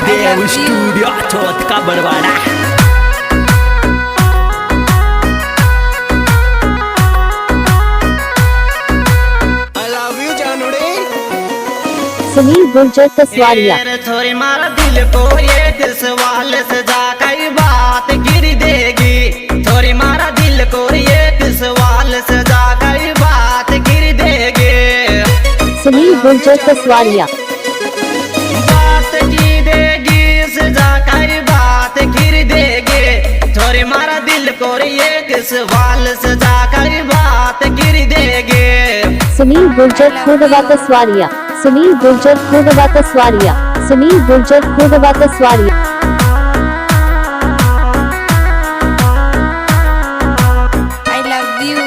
देव studio चौथ का बड़वाड़ा। सुनील गुर्जर तसवारिया। थोड़ी मारा दिल को एक सवाल सजा कई बात गिर देगी। थोड़ी मारा दिल को एक सवाल सजा कई बात गिर देगी। सुनील गुर्जर तसवारिया। बात की देगी सजा कई बात गिर देगी। थोड़ी मारा दिल को एक सवाल सजा कई बात गिर देगी। सुनील गुर्जर खुदवा तसवारिया। सुनील गुर्जर खुदवा तसवारिया। सुनील गुर्जर खुदवा Taswariya. I love you.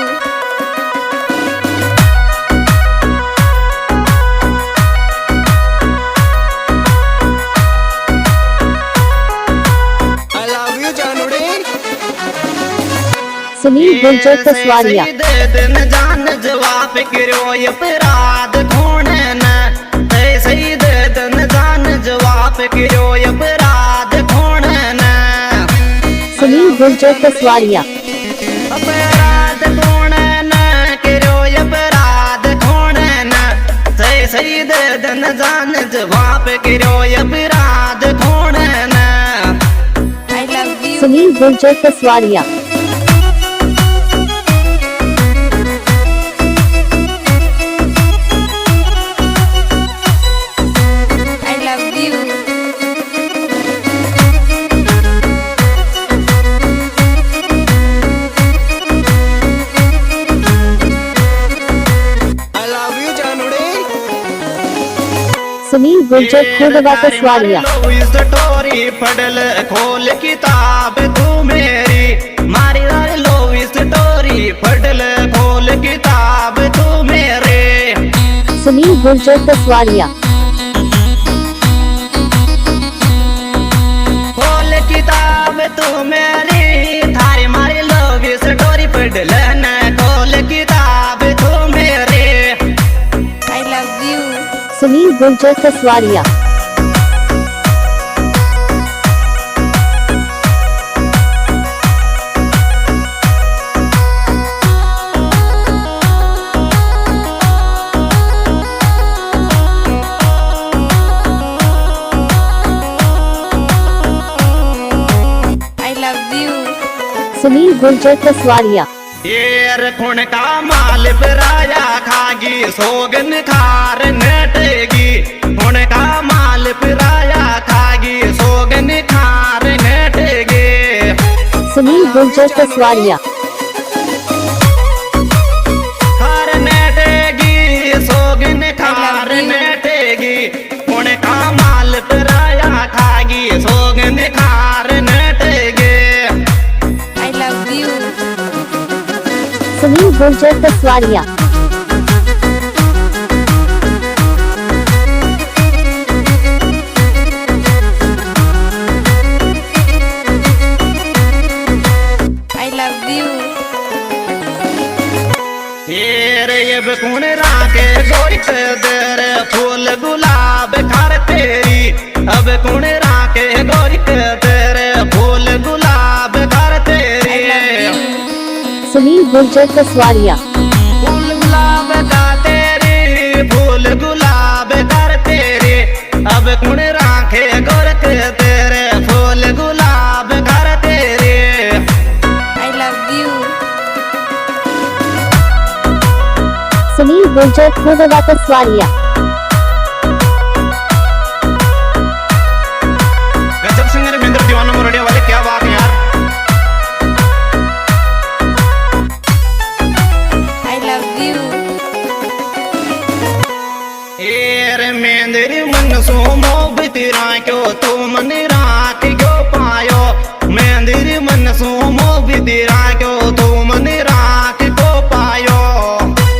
I love you जानूड़ी। Sunil Gurjar Taswariya. दिन जान जवाब करो अपराध ढूंढे न। सही दिन जान जवाब करो अपराध ढूंढे न। सुनील गुर्जर तसवारिया। अपराध ढूंढे न करो अपराध ढूंढे न। सही दिन जान जवाब करो अपराध ढूंढे न। I love you. Sunil Gurjar Taswariya. I love you. I love you जानूड़ी। Sunil Gurjar खुदवा तसवारिया। स्टोरी पढ़ल खोल किताब तू मेरी मारी लो स्टोरी पढ़ल खोल किताब तू मेरे। सुनील गुर्जर तसवारिया। खोल किताब तू मेरी थारी मारी लो स्टोरी पढ़ल न खोल किताब तू मेरे। I love you. Sunil Gurjar Taswariya. I love you. Sunil Gurjar Taswariya. येर खुण का माल पराया खागी सोगन खार नटेगी। खुण का माल पराया खागी सोगन खार नटेगी। सुनील गुर्जर तसवारिया। खार नटेगी सोगन खार नटेगी। खुण का माल पराया खागी सोगन खार नटेगी। I love you. Sunil Gurjar Taswariya. I love you. ये कुण राके गोरित दर फूल गुलाब घर तेरी। अब कुण राके गोरित दर फूल गुलाब घर तेरी। सुनील गुर्जर तसवारिया। फूल गुलाब का तेरी फूल गुलाब घर तेरी। अब कुण राखे गोरित तेरे फूल गुलाब घर तेरी। I love you. Sunil Gurjar खुदवा तसवारिया। गजब सिंगर महेंद्र दीवाना मोरडिया वाले क्या बात है यार। I love you. एर मेंदरी मन सो मोहब्बत राख्यो तो मन राख गयो पायो। मेंदरी मन सो मोहब्बत राख्यो तो मन राख को पायो।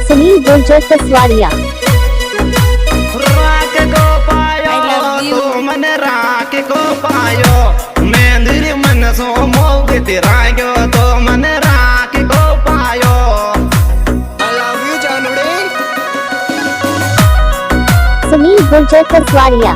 सुनील गुर्जर तसवारिया। राख को पायो I love you. तो मन राख को पायो। मेंदरी मन सो मोहब्बत राख्यो तो मन राख को पायो। I love you जानूड़ी। Sunil Gurjar Taswariya.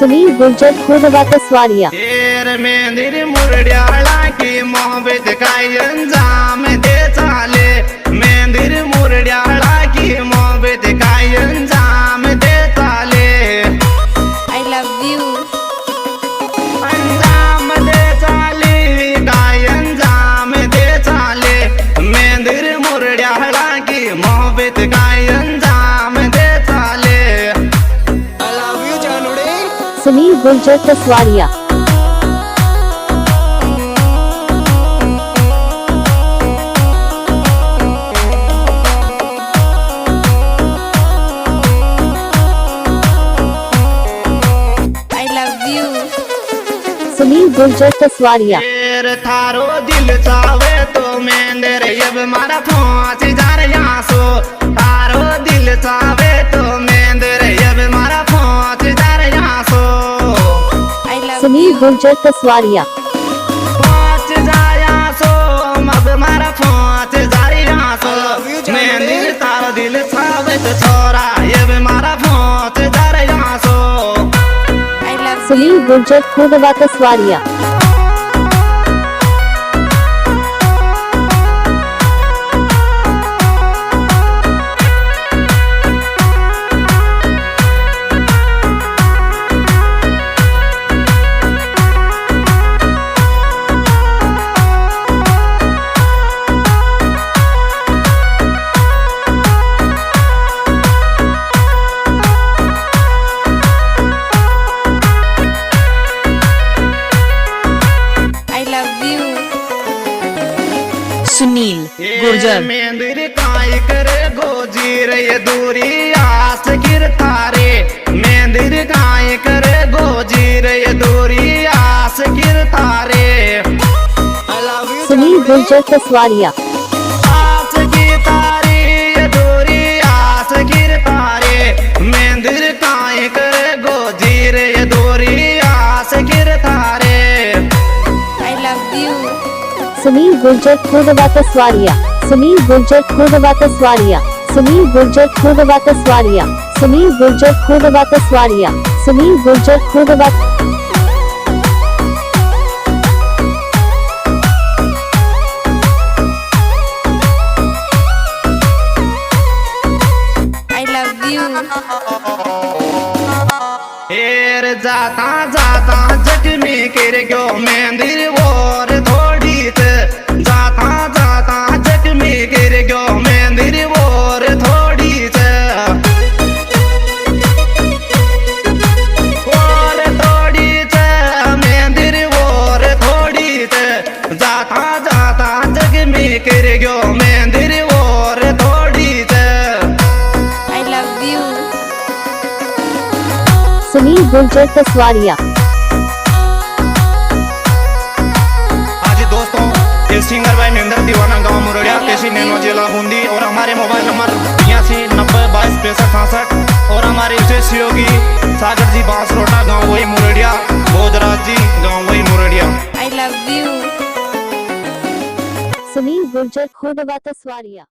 Sunil Gurjar खुर्दबाद स्वारिया शेर मेंदिर मुरड्याला की मोहब्बत का अंजाम दे चाले मेंदिर मुरड्याला की मोहब्बत का अंजाम दे चाले I love you. अंजाम दे चाले का अंजाम दे चाले मेंदिर मुरड्याला की मोहब्बत का अंजाम दे चाले I love you जानोड़े Sunil Gurjar तस्वारिया I love you. Sunil Gurjar तस्वारिया शेर थारो दिल चावे तो मेंदर यब मारा पहुंच जार यहाँ सो थारो दिल चावे तो मेंदर यब मारा पहुंच जार यहाँ सो I love Sunil you. Gurjar तस्वारिया पहुंच जार यहाँ सो अब मारा पहुंच जार यहाँ सो मेंदर थारो दिल चावे तो छोरा यब मारा पहुंच जार यहाँ सो I love you. Sunil Gurjar खुर्दबाद स्वारिया I love you. Sunil Gurjar मेंदिर काय करे गोजीर ये दूरी आस गिर थारे मेंदिर काय करे गोजीर ये दूरी आस गिर थारे I love you Sunil Gurjar तस्वारिया आस की तारे ये दूरी आस गिर थारे मेंदिर काय करे गोजीर ये दूरी आस गिर थारे I love you. Sunil Gurjar खुर्दबाद स्वारिया Sunil Gurjar खुर्दबाद स्वारिया Sunil Gurjar खुर्दबाद स्वारिया Sunil Gurjar खुर्दबाद स्वारिया Sunil Gurjar खुर्दबाद I love you. हेर जाता जाता जख्मी कर गयो मेंदिर और थोड़ी जाता जाता जख्मी कर गयो मेंदिर और थोड़ी और थोड़ी मेंदिर और थोड़ी जाता जाता जख्मी कर गयो मेंदिर और थोड़ी I love you. Sunil Gurjar तस्वारिया आज दोस्तों ये सिंगर भाई महेंद्र दीवाना गांव मुरड़िया तहसील नैनो जिला बूंदी और हमारे मोबाइल नंबर 82902265 और हमारे विशेष सहयोगी सागर जी बांसरोटा गांव वही मुरड़िया भोजराज जी गांव वही मुरड़िया I love you. Sunil Gurjar खुर्दबाद स्वारिया